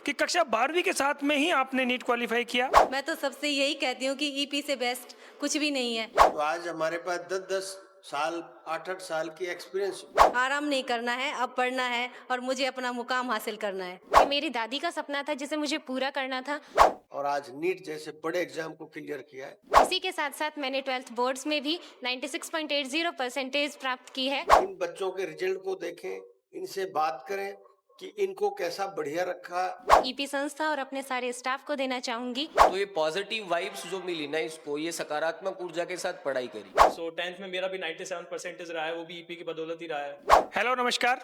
कि कक्षा 12वीं के साथ में ही आपने नीट क्वालिफाई किया। मैं तो सबसे यही कहती हूँ कि ईपी से बेस्ट कुछ भी नहीं है। तो आज हमारे पास 10-10 साल 8-8 साल की एक्सपीरियंस। आराम नहीं करना है, अब पढ़ना है और मुझे अपना मुकाम हासिल करना है। ये मेरी दादी का सपना था जिसे मुझे पूरा करना था। और आज नीट जैसे बड़े एग्जाम को क्लियर किया है। इसी के साथ साथ मैंने 12th बोर्ड्स में भी 96.80 परसेंटेज प्राप्त की है। इन बच्चों के रिजल्ट को देखें, इनसे बात करें कि इनको कैसा बढ़िया रखा। ईपी संस्था और अपने सारे स्टाफ को देना चाहूंगी। तो ये पॉजिटिव वाइब्स जो मिली ना इसको, ये सकारात्मक ऊर्जा के साथ पढ़ाई करी। सो 10th में मेरा भी 97% रहा है, वो भी ईपी की बदौलत ही रहा है। हेलो नमस्कार,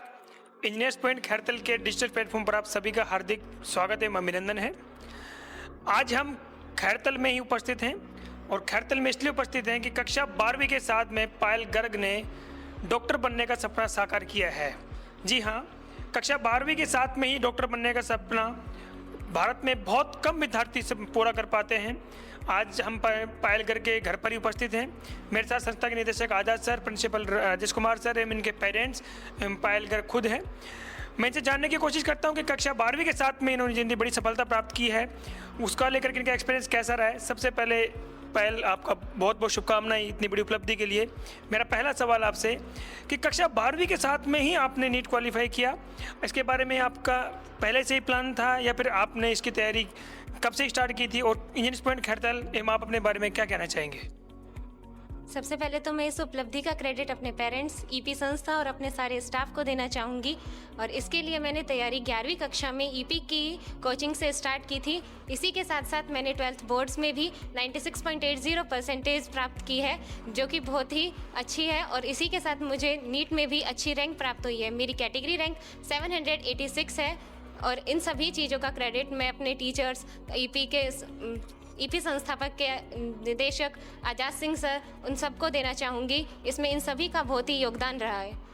इंजीनियर्स पॉइंट खैरतल के डिजिटल प्लेटफॉर्म पर आप सभी का हार्दिक स्वागत है। मैं अभिनंदन है। आज हम खैरतल में ही उपस्थित हैं और खैरतल में इसलिए उपस्थित हैं कि कक्षा 12वीं के साथ में पायल गर्ग ने डॉक्टर बनने का सपना साकार किया है। जी हाँ, कक्षा 12वीं के साथ में ही डॉक्टर बनने का सपना भारत में बहुत कम विद्यार्थी से पूरा कर पाते हैं। आज हम पायल गर्ग के घर पर ही उपस्थित हैं। मेरे साथ संस्था के निदेशक Azad sir, principal Rajesh Kumar sir एवं इनके पेरेंट्स पायल गर्ग खुद हैं। मैं इनसे जानने की कोशिश करता हूं कि कक्षा 12वीं के साथ में इन्होंने जितनी बड़ी सफलता प्राप्त की है उसका लेकर के इनका एक्सपीरियंस कैसा रहा है। सबसे पहले पायल, आपका बहुत बहुत शुभकामनाएं इतनी बड़ी उपलब्धि के लिए। मेरा पहला सवाल आपसे कि कक्षा 12वीं के साथ में ही आपने नीट क्वालिफाई किया, इसके बारे में आपका पहले से ही प्लान था या फिर आपने इसकी तैयारी कब से स्टार्ट की थी, और इंजीनियर्स पॉइंट खैरतल एवं आप अपने बारे में क्या कहना चाहेंगे? सबसे पहले तो मैं इस उपलब्धि का क्रेडिट अपने पेरेंट्स, ईपी संस्था और अपने सारे स्टाफ को देना चाहूँगी। और इसके लिए मैंने तैयारी 11वीं कक्षा में ईपी की कोचिंग से स्टार्ट की थी। इसी के साथ साथ मैंने 12th बोर्ड्स में भी 96.80 परसेंटेज प्राप्त की है, जो कि बहुत ही अच्छी है। और इसी के साथ मुझे नीट में भी अच्छी रैंक प्राप्त हुई है। मेरी कैटेगरी रैंक 786 है। और इन सभी चीज़ों का क्रेडिट मैं अपने टीचर्स, ईपी संस्थापक के निदेशक आजाद सिंह सर, उन सबको देना चाहूँगी। इसमें इन सभी का बहुत ही योगदान रहा है।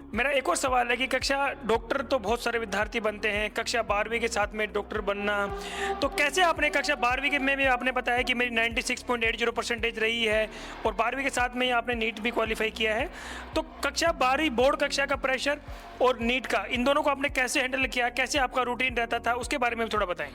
मेरा एक और सवाल है कि कक्षा डॉक्टर तो बहुत सारे विद्यार्थी बनते हैं, कक्षा 12वीं के साथ में डॉक्टर बनना, तो कैसे आपने कक्षा 12वीं के में भी आपने बताया कि मेरी 96.80 परसेंटेज रही है और 12वीं के साथ में ही आपने नीट भी क्वालिफाई किया है, तो कक्षा 12वीं बोर्ड कक्षा का प्रेशर और नीट का, इन दोनों को आपने कैसे हैंडल किया, कैसे आपका रूटीन रहता था, उसके बारे में थोड़ा बताएं।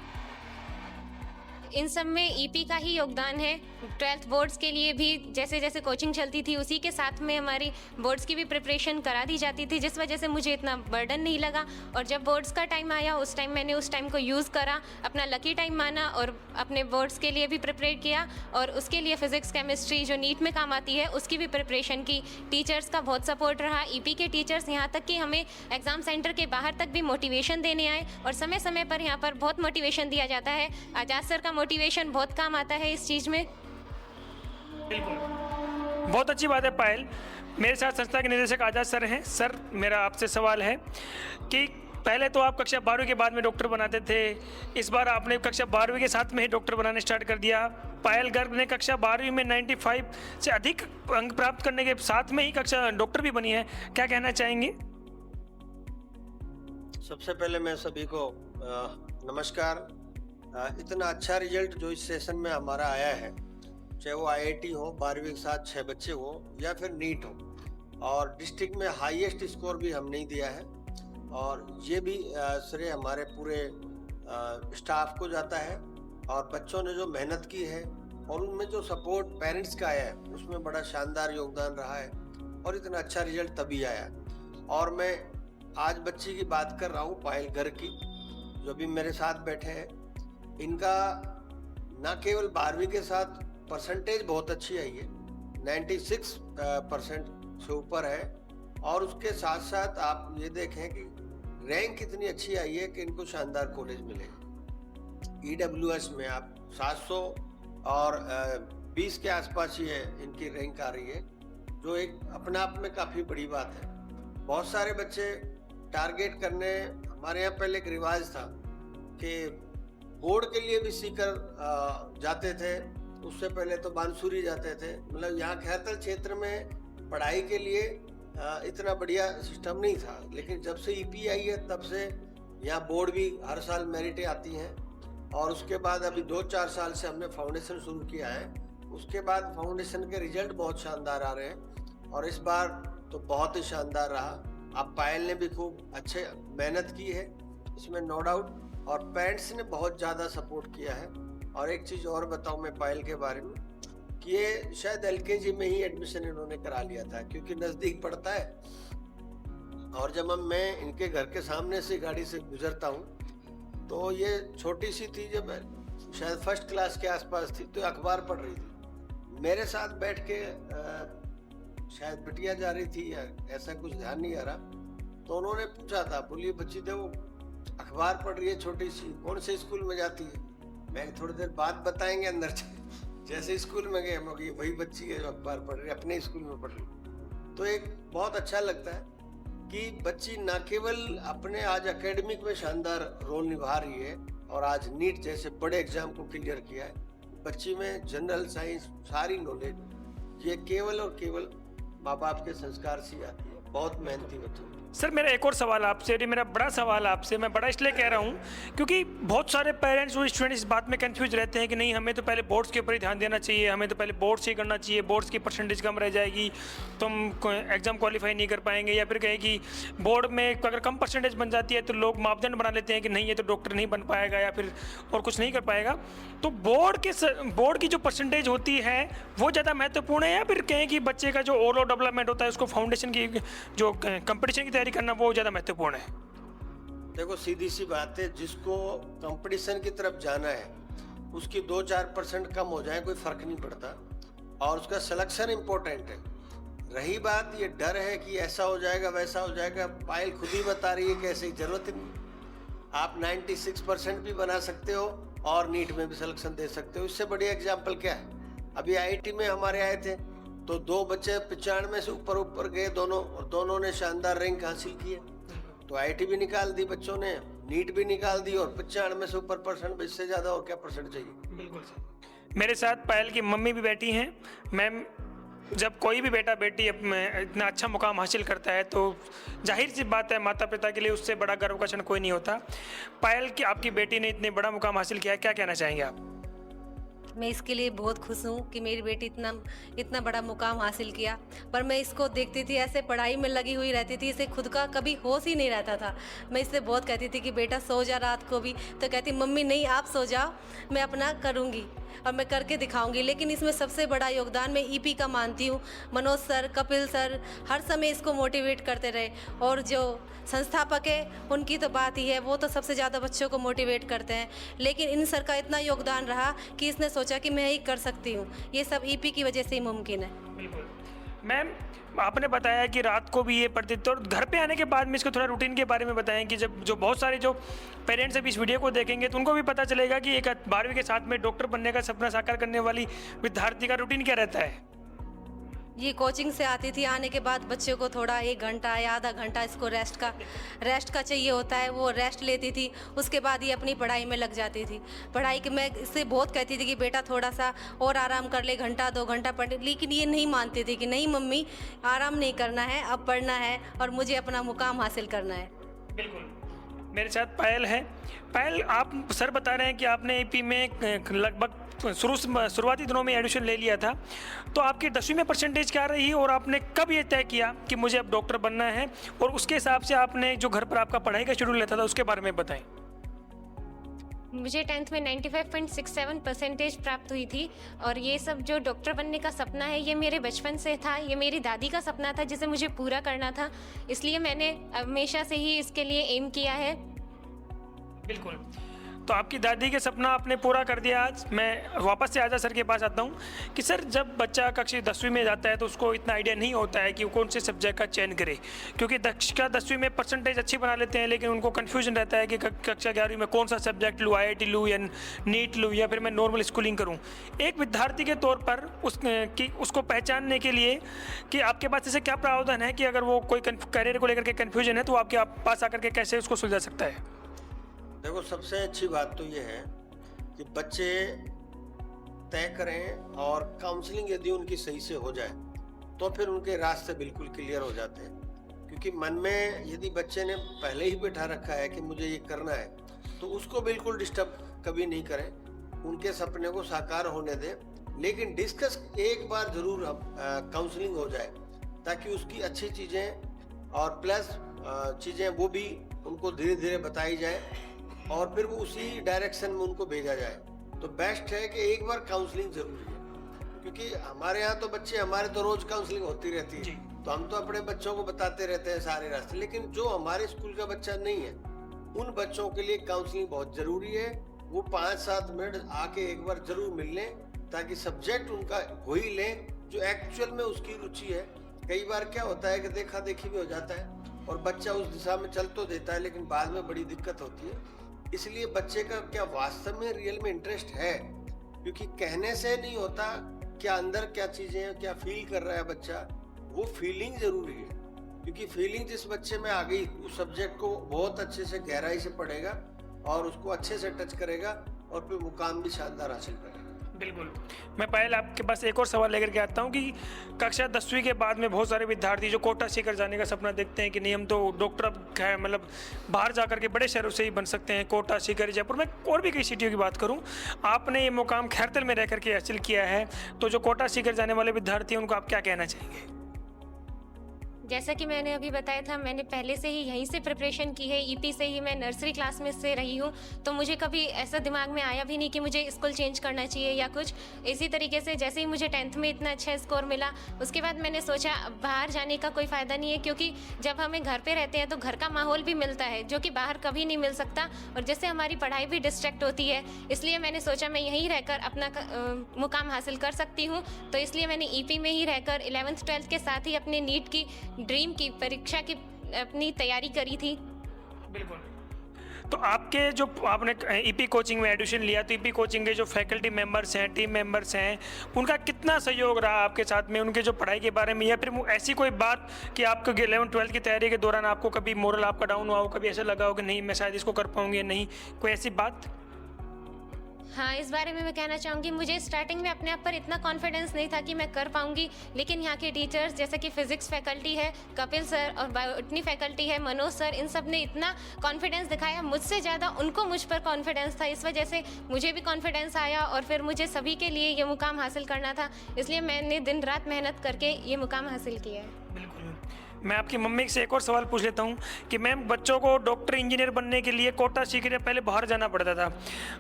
इन सब में ईपी का ही योगदान है। 12th बोर्ड्स के लिए भी जैसे जैसे कोचिंग चलती थी उसी के साथ में हमारी बोर्ड्स की भी प्रिपरेशन करा दी जाती थी, जिस वजह से मुझे इतना बर्डन नहीं लगा। और जब बोर्ड्स का टाइम आया उस टाइम मैंने उस टाइम को यूज़ करा, अपना लकी टाइम माना और अपने बोर्ड्स के लिए भी प्रिपेयर किया। और उसके लिए फिजिक्स, केमिस्ट्री जो नीट में काम आती है उसकी भी प्रिपरेशन की। टीचर्स का बहुत सपोर्ट रहा, ईपी के टीचर्स यहाँ तक कि हमें एग्ज़ाम सेंटर के बाहर तक भी मोटिवेशन देने आए और समय समय पर यहाँ पर बहुत मोटिवेशन दिया जाता है। आजाद सर का मोटिवेशन बहुत काम आता है इस चीज़ में। बिल्कुल, बहुत अच्छी बात है पायल। मेरे साथ संस्था के निदेशक आजाद सर हैं। सर, मेरा आपसे सवाल है कि पहले तो आप कक्षा 12वीं के बाद में डॉक्टर बनाते थे, इस बार आपने कक्षा 12वीं के साथ में ही डॉक्टर बनाने स्टार्ट कर दिया। पायल गर्ग ने कक्षा 12वीं में 95 से अधिक अंक प्राप्त करने के साथ में ही कक्षा डॉक्टर भी बनी है, क्या कहना चाहेंगे? सबसे पहले मैं सभी को नमस्कार। इतना अच्छा रिजल्ट जो इस सेशन में हमारा आया है, चाहे वो आईआईटी हो, 12वीं के साथ 6 बच्चे हो या फिर नीट हो, और डिस्ट्रिक्ट में हाईएस्ट स्कोर भी हमने ही दिया है। और ये भी श्रेय हमारे पूरे स्टाफ को जाता है और बच्चों ने जो मेहनत की है और उनमें जो सपोर्ट पेरेंट्स का आया है उसमें बड़ा शानदार योगदान रहा है और इतना अच्छा रिजल्ट तभी आया। और मैं आज बच्ची की बात कर रहा हूँ, पायल गर्ग की, जो भी मेरे साथ बैठे हैं। इनका न केवल 12वीं के साथ परसेंटेज बहुत अच्छी आई है, 96% से ऊपर है, और उसके साथ साथ आप ये देखें कि रैंक इतनी अच्छी आई है कि इनको शानदार कॉलेज मिले। ईडब्ल्यूएस में आप 700 और 20 के आसपास ही है इनकी रैंक आ रही है, जो एक अपने आप में काफ़ी बड़ी बात है। बहुत सारे बच्चे टारगेट करने, हमारे यहाँ पहले एक रिवाज था कि बोर्ड के लिए भी सीकर जाते थे, उससे पहले तो बांसुरी जाते थे। मतलब यहाँ खैरतल क्षेत्र में पढ़ाई के लिए इतना बढ़िया सिस्टम नहीं था, लेकिन जब से ईपी आई है तब से यहाँ बोर्ड भी हर साल मेरिटें आती हैं। और उसके बाद अभी 2-4 साल से हमने फाउंडेशन शुरू किया है, उसके बाद फाउंडेशन के रिजल्ट बहुत शानदार आ रहे हैं और इस बार तो बहुत ही शानदार रहा। अब पायल ने भी खूब अच्छे मेहनत की है इसमें नो डाउट। और पेरेंट्स ने बहुत ज़्यादा सपोर्ट किया है। और एक चीज़ और बताऊं मैं पायल के बारे में कि ये शायद LKG में ही एडमिशन इन्होंने करा लिया था, क्योंकि नज़दीक पड़ता है। और जब मैं इनके घर के सामने से गाड़ी से गुजरता हूँ तो ये छोटी सी थी, जब शायद फर्स्ट क्लास के आसपास थी, तो अखबार पढ़ रही थी। मेरे साथ बैठ के शायद बिटिया जा रही थी या ऐसा कुछ ध्यान नहीं आ रहा, तो उन्होंने पूछा था, बोलिए बच्ची देखो अखबार पढ़ रही है छोटी सी, कौन से स्कूल में जाती है? मैं थोड़ी देर बाद बताएंगे अंदर से। जैसे स्कूल में गए, हम ये वही बच्ची है जो अखबार पढ़ रही है, अपने स्कूल में पढ़ रही। तो एक बहुत अच्छा लगता है कि बच्ची न केवल अपने आज एकेडमिक में शानदार रोल निभा रही है और आज नीट जैसे बड़े एग्जाम को क्लियर किया है, बच्ची में जनरल साइंस सारी नॉलेज, ये केवल और केवल माँ बाप के संस्कार से आती है। बहुत मेहनती बच्ची। सर मेरा एक और सवाल आपसे, ये मेरा बड़ा सवाल आपसे, मैं बड़ा इसलिए कह रहा हूँ क्योंकि बहुत सारे पेरेंट्स और स्टूडेंट इस बात में कंफ्यूज रहते हैं कि नहीं, हमें तो पहले बोर्ड्स के ऊपर ही ध्यान देना चाहिए, हमें तो पहले बोर्ड्स ही करना चाहिए, बोर्ड्स की परसेंटेज कम रह जाएगी तो हम एग्ज़ाम क्वालिफाई नहीं कर पाएंगे, या फिर कहें कि बोर्ड में अगर कम परसेंटेज बन जाती है तो लोग मापदंड बना लेते हैं कि नहीं ये तो डॉक्टर नहीं बन पाएगा या फिर और कुछ नहीं कर पाएगा। तो बोर्ड की जो परसेंटेज होती है वो ज़्यादा महत्वपूर्ण है, या फिर कहें कि बच्चे का जो ओवरऑल डेवलपमेंट होता है, उसको फाउंडेशन की जो कंपटीशन की तैयारी करना वो ज़्यादा महत्वपूर्ण है? देखो सीधी सी बात है, जिसको कंपटीशन की तरफ जाना है उसकी 2-4% कम हो जाए कोई फर्क नहीं पड़ता, और उसका सिलेक्शन इम्पोर्टेंट है। रही बात ये डर है कि ऐसा हो जाएगा वैसा हो जाएगा, पायल खुद ही बता रही है कि ऐसी जरूरत ही नहीं। आप 96% भी बना सकते हो और नीट में भी सिलेक्शन दे सकते हो। इससे बड़ी एग्जाम्पल क्या है? अभी IIT में हमारे आए थे तो 2 बच्चे 95 से ऊपर गए दोनों, और दोनों ने शानदार रैंक हासिल किए। तो IIT भी निकाल दी बच्चों ने, नीट भी निकाल दी, और 95 से ऊपर परसेंट, इससे ज़्यादा और क्या परसेंट चाहिए? बिल्कुल सर। मेरे साथ पायल की मम्मी भी बैठी हैं। मैम, जब कोई भी बेटा बेटी इतना अच्छा मुकाम हासिल करता है तो जाहिर सी बात है माता पिता के लिए उससे बड़ा गर्व का क्षण कोई नहीं होता। पायल की आपकी बेटी ने इतने बड़ा मुकाम हासिल किया है, क्या कहना चाहेंगे आप? मैं इसके लिए बहुत खुश हूँ कि मेरी बेटी इतना बड़ा मुकाम हासिल किया। पर मैं इसको देखती थी ऐसे पढ़ाई में लगी हुई रहती थी, इसे खुद का कभी होश ही नहीं रहता था। मैं इससे बहुत कहती थी कि बेटा सो जा रात को भी, तो कहती मम्मी नहीं आप सो जाओ, मैं अपना करूँगी और मैं करके दिखाऊंगी। लेकिन इसमें सबसे बड़ा योगदान मैं EP का मानती हूँ। मनोज सर, कपिल सर हर समय इसको मोटिवेट करते रहे, और जो संस्थापक है उनकी तो बात ही है, वो तो सबसे ज़्यादा बच्चों को मोटिवेट करते हैं। लेकिन इन सर का इतना योगदान रहा कि इसने सोचा कि मैं ही कर सकती हूँ। ये सब EP की वजह से ही मुमकिन है। बिल्कुल। मैम, आपने बताया कि रात को भी ये पढ़ती थी, और घर पे आने के बाद में इसको थोड़ा रूटीन के बारे में बताएं कि जब जो बहुत सारे जो पेरेंट्स अभी इस वीडियो को देखेंगे तो उनको भी पता चलेगा कि एक 12वीं के साथ में डॉक्टर बनने का सपना साकार करने वाली विद्यार्थी का रूटीन क्या रहता है। ये कोचिंग से आती थी, आने के बाद बच्चों को थोड़ा 1 घंटा या आधा घंटा इसको रेस्ट का चाहिए होता है, वो रेस्ट लेती थी। उसके बाद ये अपनी पढ़ाई में लग जाती थी। पढ़ाई के मैं इससे बहुत कहती थी कि बेटा थोड़ा सा और आराम कर ले, घंटा 2 घंटा पढ़, लेकिन ये नहीं मानती थी कि नहीं मम्मी आराम नहीं करना है, अब पढ़ना है और मुझे अपना मुकाम हासिल करना है। बिल्कुल। मेरे साथ पायल है। पायल, आप सर बता रहे हैं कि आपने EP में लगभग शुरुआती दिनों में एडमिशन ले लिया था, तो आपकी 10वीं में परसेंटेज क्या रही और आपने कब ये तय किया कि मुझे अब डॉक्टर बनना है, और उसके हिसाब से आपने जो घर पर आपका पढ़ाई का शेड्यूल रहता था उसके बारे में बताएं। मुझे 10th में 95.67% प्राप्त हुई थी, और ये सब जो डॉक्टर बनने का सपना है ये मेरे बचपन से था, ये मेरी दादी का सपना था जिसे मुझे पूरा करना था, इसलिए मैंने हमेशा से ही इसके लिए एम किया है। बिल्कुल। तो आपकी दादी के सपना आपने पूरा कर दिया। आज मैं वापस से आजा सर के पास आता हूँ कि सर, जब बच्चा कक्षा 10वीं में जाता है तो उसको इतना आइडिया नहीं होता है कि वो कौन से सब्जेक्ट का चयन करे, क्योंकि कक्षा 10वीं में परसेंटेज अच्छी बना लेते हैं, लेकिन उनको कन्फ्यूजन रहता है कि कक्षा 11वीं में कौन सा सब्जेक्ट लूँ, IIT लूँ या नीट लूँ या फिर मैं नॉर्मल स्कूलिंग करूँ। एक विद्यार्थी के तौर पर उसको पहचानने के लिए कि आपके पास ऐसे क्या प्रावधान है कि अगर वो कोई करियर को लेकर के कन्फ्यूजन है तो आपके पास आकर के कैसे उसको सुलझा सकता है? देखो सबसे अच्छी बात तो ये है कि बच्चे तय करें, और काउंसलिंग यदि उनकी सही से हो जाए तो फिर उनके रास्ते बिल्कुल क्लियर हो जाते हैं। क्योंकि मन में यदि बच्चे ने पहले ही बैठा रखा है कि मुझे ये करना है, तो उसको बिल्कुल डिस्टर्ब कभी नहीं करें, उनके सपने को साकार होने दें। लेकिन डिस्कस एक बार ज़रूर काउंसलिंग हो जाए, ताकि उसकी अच्छी चीज़ें और प्लस चीज़ें वो भी उनको धीरे धीरे बताई जाए और फिर वो उसी डायरेक्शन में उनको भेजा जाए। तो बेस्ट है कि एक बार काउंसलिंग जरूरी है, क्योंकि हमारे यहाँ तो बच्चे, हमारे तो रोज काउंसलिंग होती रहती है, तो हम तो अपने बच्चों को बताते रहते हैं सारे रास्ते, लेकिन जो हमारे स्कूल का बच्चा नहीं है उन बच्चों के लिए काउंसलिंग बहुत जरूरी है। वो 5-7 मिनट आके एक बार जरूर मिल लें, ताकि सब्जेक्ट उनका हो ही लें जो एक्चुअल में उसकी रुचि है। कई बार क्या होता है कि देखा देखी भी हो जाता है और बच्चा उस दिशा में चल तो देता है, लेकिन बाद में बड़ी दिक्कत होती है। इसलिए बच्चे का क्या वास्तव में रियल में इंटरेस्ट है, क्योंकि कहने से नहीं होता, क्या अंदर क्या चीजें हैं, क्या फील कर रहा है बच्चा, वो फीलिंग जरूरी है। क्योंकि फीलिंग जिस बच्चे में आ गई, उस सब्जेक्ट को बहुत अच्छे से गहराई से पढ़ेगा और उसको अच्छे से टच करेगा और फिर मुकाम भी शानदार हासिल करेगा। बिल्कुल। मैं पायल आपके पास एक और सवाल लेकर के आता हूँ कि कक्षा 10वीं के बाद में बहुत सारे विद्यार्थी जो कोटा सीकर जाने का सपना देखते हैं कि नहीं हम तो डॉक्टर अब मतलब बाहर जाकर के बड़े शहरों से ही बन सकते हैं, कोटा सीकर जयपुर में और भी कई सिटियों की बात करूँ, आपने ये मुकाम खैरतल में रह करके हासिल किया है, तो जो कोटा सीकर जाने वाले विद्यार्थी हैं उनको आप क्या कहना चाहेंगे? जैसा कि मैंने अभी बताया था, मैंने पहले से ही यहीं से प्रिपरेशन की है, ईपी से ही मैं नर्सरी क्लास में से रही हूँ, तो मुझे कभी ऐसा दिमाग में आया भी नहीं कि मुझे स्कूल चेंज करना चाहिए या कुछ। इसी तरीके से जैसे ही मुझे 10th में इतना अच्छा स्कोर मिला, उसके बाद मैंने सोचा बाहर जाने का कोई फ़ायदा नहीं है, क्योंकि जब हमें घर पे रहते हैं तो घर का माहौल भी मिलता है जो कि बाहर कभी नहीं मिल सकता, और जिससे हमारी पढ़ाई भी डिस्ट्रैक्ट होती है। इसलिए मैंने सोचा मैं यहीं रहकर अपना मुकाम हासिल कर सकती हूँ, तो इसलिए मैंने ईपी में ही रहकर 11th 12th के साथ ही अपने नीट की ड्रीम की परीक्षा की अपनी तैयारी करी थी। बिल्कुल। तो आपके जो आपने ईपी कोचिंग में एडमिशन लिया, तो ईपी कोचिंग के जो फैकल्टी मेंबर्स हैं, टीम मेंबर्स हैं, उनका कितना सहयोग रहा आपके साथ में, उनके जो पढ़ाई के बारे में, या फिर ऐसी कोई बात कि आपको 11th 12th की तैयारी के दौरान आपको कभी मोरल आपका डाउन हुआ हो, कभी ऐसा लगा हो कि नहीं मैं शायद इसको कर पाऊंगी, नहीं, कोई ऐसी बात? हाँ, इस बारे में मैं कहना चाहूँगी, मुझे स्टार्टिंग में अपने आप पर इतना कॉन्फिडेंस नहीं था कि मैं कर पाऊँगी, लेकिन यहाँ के टीचर्स जैसे कि फिजिक्स फैकल्टी है कपिल सर और बायोटनी फैकल्टी है मनोज सर, इन सब ने इतना कॉन्फिडेंस दिखाया, मुझसे ज़्यादा उनको मुझ पर कॉन्फिडेंस था। इस वजह से मुझे भी कॉन्फिडेंस आया और फिर मुझे सभी के लिए ये मुकाम हासिल करना था, इसलिए मैंने दिन रात मेहनत करके ये मुकाम हासिल किया है। बिल्कुल। मैं आपकी मम्मी से एक और सवाल पूछ लेता हूँ कि मैम, बच्चों को डॉक्टर इंजीनियर बनने के लिए कोटा सीकर पहले बाहर जाना पड़ता था।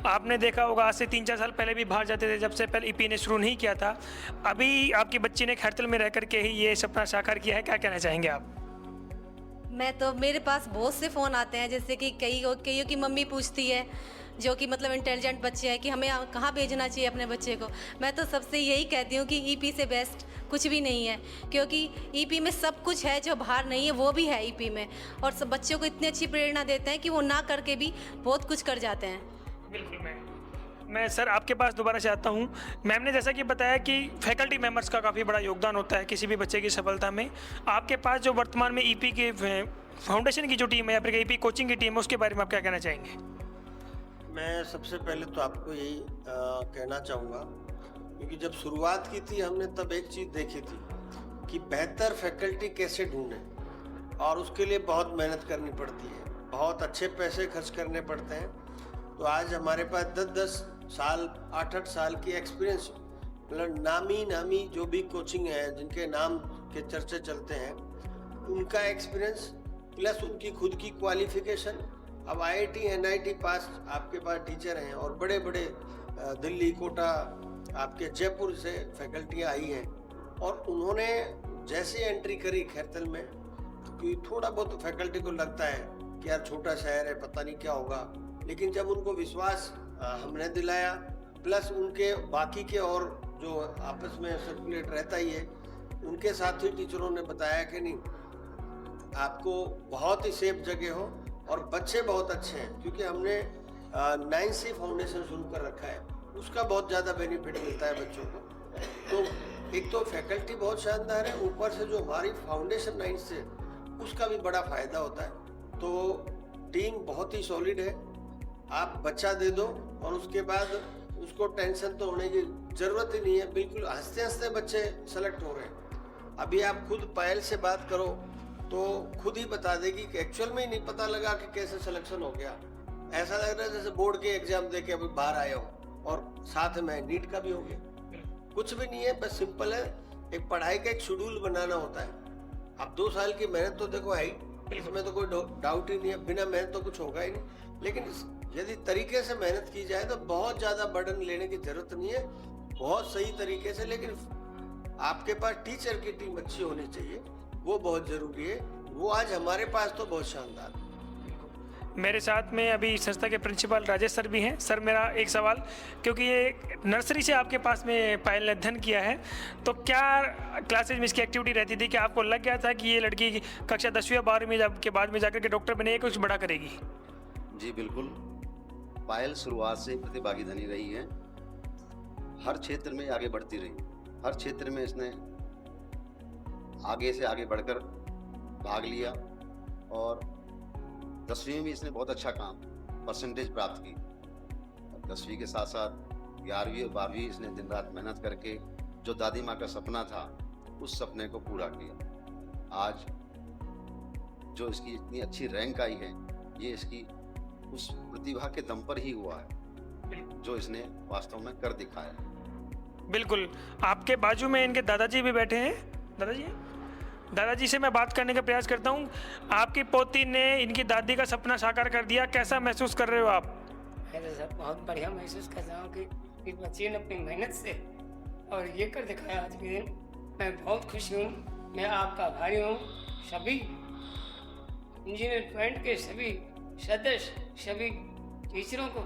आपने देखा होगा आज से 3-4 साल पहले भी बाहर जाते थे, जब से पहले ईपी ने शुरू नहीं किया था। अभी आपकी बच्ची ने खैरतल में रह करके ही ये सपना साकार किया है, क्या कहना चाहेंगे आप? मैं तो, मेरे पास बहुत से फ़ोन आते हैं, जैसे कि कईयों की मम्मी पूछती है जो कि मतलब इंटेलिजेंट बच्चे हैं कि हमें कहाँ भेजना चाहिए अपने बच्चे को। मैं तो सबसे यही कहती हूँ कि ईपी से बेस्ट कुछ भी नहीं है, क्योंकि ईपी में सब कुछ है जो बाहर नहीं है, वो भी है ईपी में, और सब बच्चों को इतनी अच्छी प्रेरणा देते हैं कि वो ना करके भी बहुत कुछ कर जाते हैं। बिल्कुल। मैं सर आपके पास दोबारा से आता हूँ। मैम ने जैसा कि बताया कि फैकल्टी मेंबर्स का काफ़ी बड़ा योगदान होता है किसी भी बच्चे की सफलता में। आपके पास जो वर्तमान में ईपी के फाउंडेशन की जो टीम है या फिर ईपी कोचिंग की टीम है, उसके बारे में आप क्या कहना चाहेंगे? मैं सबसे पहले तो आपको यही कहना चाहूँगा, क्योंकि जब शुरुआत की थी हमने तब एक चीज़ देखी थी कि बेहतर फैकल्टी कैसे ढूंढें, और उसके लिए बहुत मेहनत करनी पड़ती है, बहुत अच्छे पैसे खर्च करने पड़ते हैं। तो आज हमारे पास 10-10 साल 8-8 साल की एक्सपीरियंस, मतलब नामी जो भी कोचिंग है जिनके नाम के चर्चे चलते हैं, उनका एक्सपीरियंस प्लस उनकी खुद की क्वालिफिकेशन। अब IIT NIT पास आपके पास टीचर हैं और बड़े बड़े दिल्ली, कोटा, आपके जयपुर से फैकल्टियाँ आई हैं, और उन्होंने जैसे एंट्री करी खैरतल में, क्योंकि थोड़ा बहुत फैकल्टी को लगता है कि यार छोटा शहर है, पता नहीं क्या होगा, लेकिन जब उनको विश्वास हमने दिलाया, प्लस उनके बाकी के और जो आपस में सर्कुलेट रहता ही है, उनके साथी टीचरों ने बताया कि नहीं, आपको बहुत ही सेफ जगह हो और बच्चे बहुत अच्छे हैं, क्योंकि हमने 9C फाउंडेशन शुरू कर रखा है, उसका बहुत ज़्यादा बेनिफिट मिलता है बच्चों को। तो एक तो फैकल्टी बहुत शानदार है, ऊपर से जो हमारी फाउंडेशन 9 से, उसका भी बड़ा फ़ायदा होता है। तो टीम बहुत ही सॉलिड है, आप बच्चा दे दो और उसके बाद उसको टेंशन तो होने की ज़रूरत ही नहीं है, बिल्कुल हंसते हंसते बच्चे सेलेक्ट हो रहे हैं। अभी आप खुद पायल से बात करो तो खुद ही बता देगी कि एक्चुअल में ही नहीं पता लगा कि कैसे सिलेक्शन हो गया। ऐसा लग रहा है जैसे बोर्ड के एग्जाम दे के अभी बाहर आया हो और साथ में नीट का भी हो गया। कुछ भी नहीं है, बस सिंपल है, एक पढ़ाई का एक शेड्यूल बनाना होता है। अब 2 साल की मेहनत तो देखो है ही, इसमें तो कोई डाउट ही नहीं है, बिना मेहनत तो कुछ होगा ही नहीं। लेकिन यदि तरीके से मेहनत की जाए तो बहुत ज़्यादा बर्डन लेने की जरूरत नहीं है, बहुत सही तरीके से। लेकिन आपके पास टीचर की टीम अच्छी होनी चाहिए, वो बहुत ज़रूरी है। वो आज हमारे पास तो बहुत शानदार है। मेरे साथ में अभी संस्था के प्रिंसिपल राजेश सर भी हैं। सर, मेरा एक सवाल, क्योंकि ये नर्सरी से आपके पास में पायल ने अध्ययन किया है, तो क्या क्लासेज में इसकी एक्टिविटी रहती थी कि आपको लग गया था कि ये लड़की कक्षा 10वीं या 12वीं के बाद में जाकर के डॉक्टर बनेगी, कुछ बड़ा करेगी? जी बिल्कुल, पायल शुरुआत से प्रतिभागी धनी रही है, हर क्षेत्र में आगे बढ़ती रही, हर क्षेत्र में इसने आगे से आगे बढ़कर भाग लिया और 10वीं में भी इसने बहुत अच्छा काम परसेंटेज प्राप्त की। 10वीं के साथ साथ 11वीं और 12वीं इसने दिन रात मेहनत करके जो दादी माँ का सपना था उस सपने को पूरा किया। आज जो इसकी इतनी अच्छी रैंक आई है, ये इसकी उस प्रतिभा के दम पर ही हुआ है जो इसने वास्तव में कर दिखाया। बिल्कुल। आपके बाजू में इनके दादाजी भी बैठे हैं। दादाजी से मैं बात करने का प्रयास करता हूँ। आपकी पोती ने इनकी दादी का सपना साकार कर दिया, कैसा महसूस कर रहे हो आप? मैं सर बहुत बढ़िया महसूस कर रहा हूँ कि इस बच्चे ने अपनी मेहनत से और ये कर दिखाया आज के दिन। मैं बहुत खुश हूँ, मैं आपका आभारी हूँ। सभी इंजीनियर पॉइंट के सभी सदस्य, सभी टीचरों को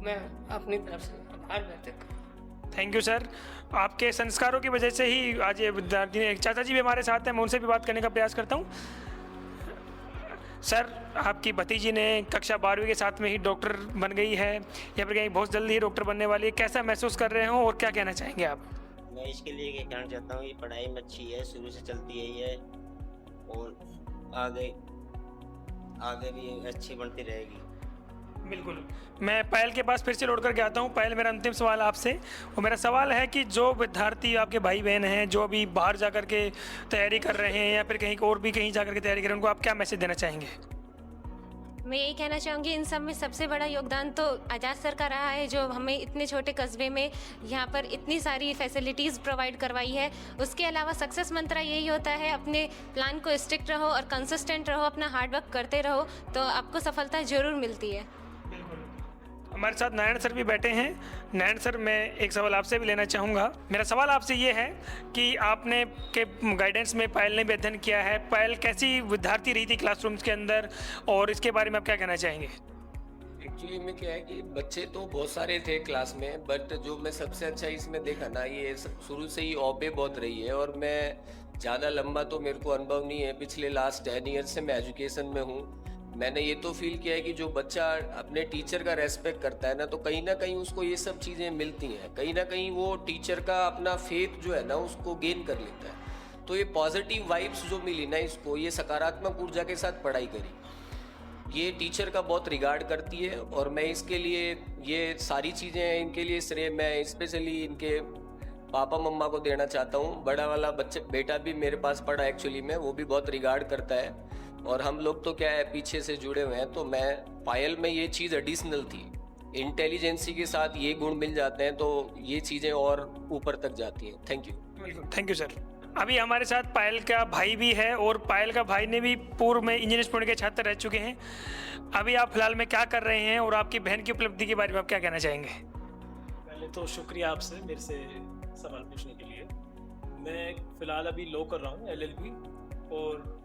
मैं अपनी तरफ से आभार व्यक्त करता हूँ। Thank you sir. आपके संस्कारों की वजह से ही आज ये विद्यार्थी, एक चाचा जी भी हमारे साथ हैं, मैं उनसे भी बात करने का प्रयास करता हूँ। सर, आपकी भतीजी ने कक्षा 12वीं के साथ में ही डॉक्टर बन गई है या फिर कहीं बहुत जल्दी ही डॉक्टर बनने वाली है, कैसा महसूस कर रहे हो और क्या कहना चाहेंगे आप? मैं इसके लिए ये कहना चाहता हूँ, ये पढ़ाई में अच्छी है, शुरू से चलती यही है और आगे भी अच्छी बनती रहेगी। बिल्कुल। मैं पायल के पास फिर से लौट कर के आता हूँ। पायल, मेरा अंतिम सवाल आपसे, और मेरा सवाल है कि जो विद्यार्थी आपके भाई बहन हैं जो अभी बाहर जाकर के तैयारी कर रहे हैं या फिर कहीं और भी कहीं जाकर के तैयारी कर रहे हैं, उनको आप क्या मैसेज देना चाहेंगे? मैं यही कहना चाहूँगी, इन सब में सबसे बड़ा योगदान तो आज़ाद सर का रहा है, जो हमें इतने छोटे कस्बे में यहाँ पर इतनी सारी फैसिलिटीज़ प्रोवाइड करवाई है। उसके अलावा सक्सेस मंत्र यही होता है, अपने प्लान को स्ट्रिक्ट रहो और कंसिस्टेंट रहो, अपना हार्ड वर्क करते रहो तो आपको सफलता ज़रूर मिलती है। हमारे साथ नारायण सर भी बैठे हैं। नारायण सर, मैं एक सवाल आपसे भी लेना चाहूँगा। मेरा सवाल आपसे ये है कि आपने के गाइडेंस में पायल ने भी अध्ययन किया है, पायल कैसी विद्यार्थी रही थी क्लासरूम्स के अंदर, और इसके बारे में आप क्या कहना चाहेंगे? एक्चुअली में क्या है कि बच्चे तो बहुत सारे थे क्लास में, बट जो मैं सबसे अच्छा इसमें देखा ना, ये शुरू से ही ओबे बहुत रही है। और मैं ज़्यादा लंबा तो मेरे को अनुभव नहीं है, पिछले लास्ट 10 ईयर से मैं एजुकेशन में हूँ। मैंने ये तो फील किया है कि जो बच्चा अपने टीचर का रेस्पेक्ट करता है ना, तो कहीं ना कहीं उसको ये सब चीज़ें मिलती हैं, कहीं ना कहीं वो टीचर का अपना फेथ जो है ना उसको गेन कर लेता है। तो ये पॉजिटिव वाइब्स जो मिली ना इसको, ये सकारात्मक ऊर्जा के साथ पढ़ाई करी, ये टीचर का बहुत रिगार्ड करती है। और मैं इसके लिए ये सारी चीज़ें इनके लिए श्रेय मैं स्पेशली इनके पापा मम्मा को देना चाहता हूँ। बड़ा वाला बेटा भी मेरे पास पढ़ा एक्चुअली में, वो भी बहुत रिगार्ड करता है। और हम लोग तो क्या है पीछे से जुड़े हुए हैं, तो मैं पायल में ये चीज़ एडिशनल थी, इंटेलिजेंसी के साथ ये गुण मिल जाते हैं तो ये चीज़ें और ऊपर तक जाती हैं। Thank you. Thank you sir. अभी हमारे साथ पायल का भाई भी है, और पायल का भाई ने भी पूर्व में इंजीनियरिंग पॉइंट के छात्र रह चुके हैं। अभी आप फिलहाल में क्या कर रहे हैं और आपकी बहन की उपलब्धि के बारे में आप क्या कहना चाहेंगे? पहले तो शुक्रिया आपसे मेरे से सवाल पूछने के लिए। मैं फ़िलहाल अभी लॉ कर रहा हूँ, LLB। और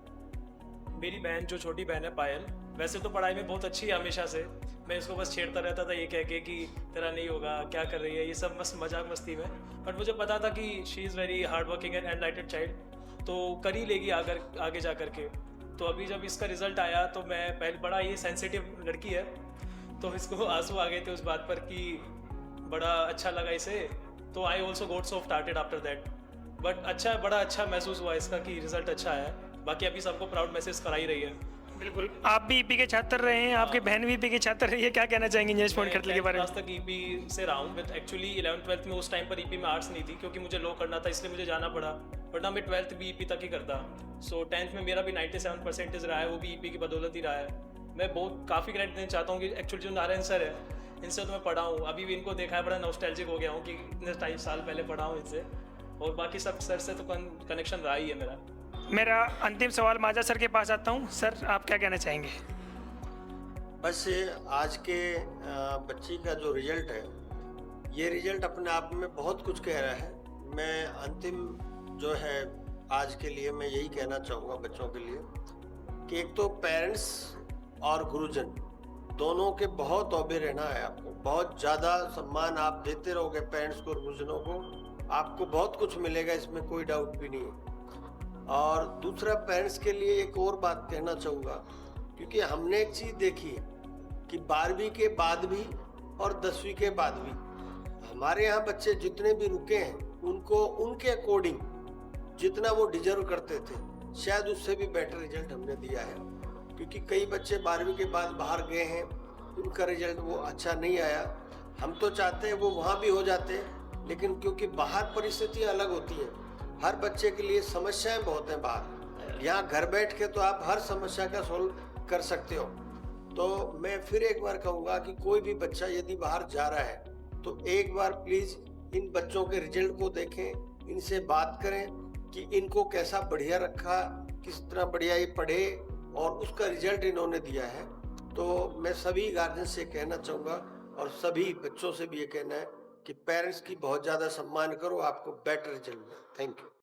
मेरी बहन, जो छोटी बहन है पायल, वैसे तो पढ़ाई में बहुत अच्छी है हमेशा से। मैं इसको बस छेड़ता रहता था ये कह के कि तेरा नहीं होगा, क्या कर रही है, ये सब बस मजाक मस्ती में। बट मुझे पता था कि she is very hard working and एनलाइटेड child, तो कर ही लेगी आगे जा कर के। तो अभी जब इसका रिज़ल्ट आया तो मैं पहले, बड़ा ये सेंसिटिव लड़की है, तो इसको आंसू आ गए थे उस बात पर कि बड़ा अच्छा लगा इसे। तो I also got so started after that. But अच्छा, बड़ा अच्छा महसूस हुआ इसका कि रिज़ल्ट अच्छा आया। बाकी अभी सबको प्राउड मैसेज करा ही रही है। बिल्कुल। आप भी ईपी के छात्र रहे हैं, आपके बहन भी ईपी के छात्र रही है, क्या कहना चाहेंगे इंजीनियरिंग पॉइंट खरतल के बारे में? आज तक ईपी से रहा हूँ, बट एक्चुअली 11th-12th में उस टाइम पर ईपी में आर्ट्स नहीं थी, क्योंकि मुझे लॉ करना था, इसलिए मुझे जाना पड़ा। वरना मैं 12th भी ईपी तक ही करता। सो 10th में मेरा भी 97% रहा है, वो भी ईपी की बदौलत ही रहा है। मैं बहुत काफ़ी क्रेडिट देना चाहता हूँ कि एक्चुअली जो नारायण सर है, इनसे तो मैं पढ़ा हूँ, अभी भी इनको देखा है, बड़ा नॉस्टैल्जिक हो गया हूँ कि इतने साल पहले पढ़ा हूँ इनसे। और बाकी सब सर से तो कनेक्शन रहा ही है मेरा। मेरा अंतिम सवाल माजा सर के पास आता हूँ। सर, आप क्या कहना चाहेंगे? बस आज के बच्ची का जो रिजल्ट है, ये रिजल्ट अपने आप में बहुत कुछ कह रहा है। मैं अंतिम जो है आज के लिए मैं यही कहना चाहूँगा बच्चों के लिए कि एक तो पेरेंट्स और गुरुजन दोनों के बहुत औबे रहना है। आपको बहुत ज़्यादा सम्मान आप देते रहोगे पेरेंट्स को और गुरुजनों को, आपको बहुत कुछ मिलेगा, इसमें कोई डाउट भी नहीं है। और दूसरा, पेरेंट्स के लिए एक और बात कहना चाहूँगा, क्योंकि हमने एक चीज़ देखी है कि 12वीं के बाद भी और 10वीं के बाद भी हमारे यहाँ बच्चे जितने भी रुके हैं उनको उनके अकॉर्डिंग जितना वो डिजर्व करते थे, शायद उससे भी बेटर रिजल्ट हमने दिया है। क्योंकि कई बच्चे 12वीं के बाद बाहर गए हैं, उनका रिजल्ट वो अच्छा नहीं आया। हम तो चाहते हैं वो वहाँ भी हो जाते, लेकिन क्योंकि बाहर परिस्थितियाँ अलग होती हैं, हर बच्चे के लिए समस्याएं बहुत हैं बाहर। यहाँ घर बैठ के तो आप हर समस्या का सोल्व कर सकते हो। तो मैं फिर एक बार कहूँगा कि कोई भी बच्चा यदि बाहर जा रहा है तो एक बार प्लीज़ इन बच्चों के रिजल्ट को देखें, इनसे बात करें कि इनको कैसा बढ़िया रखा, किस तरह बढ़िया ये पढ़े और उसका रिजल्ट इन्होंने दिया है। तो मैं सभी गार्जियन से कहना चाहूँगा और सभी बच्चों से भी ये कहना है कि पेरेंट्स की बहुत ज़्यादा सम्मान करो, आपको बेटर रिजल्ट मिले। Thank you.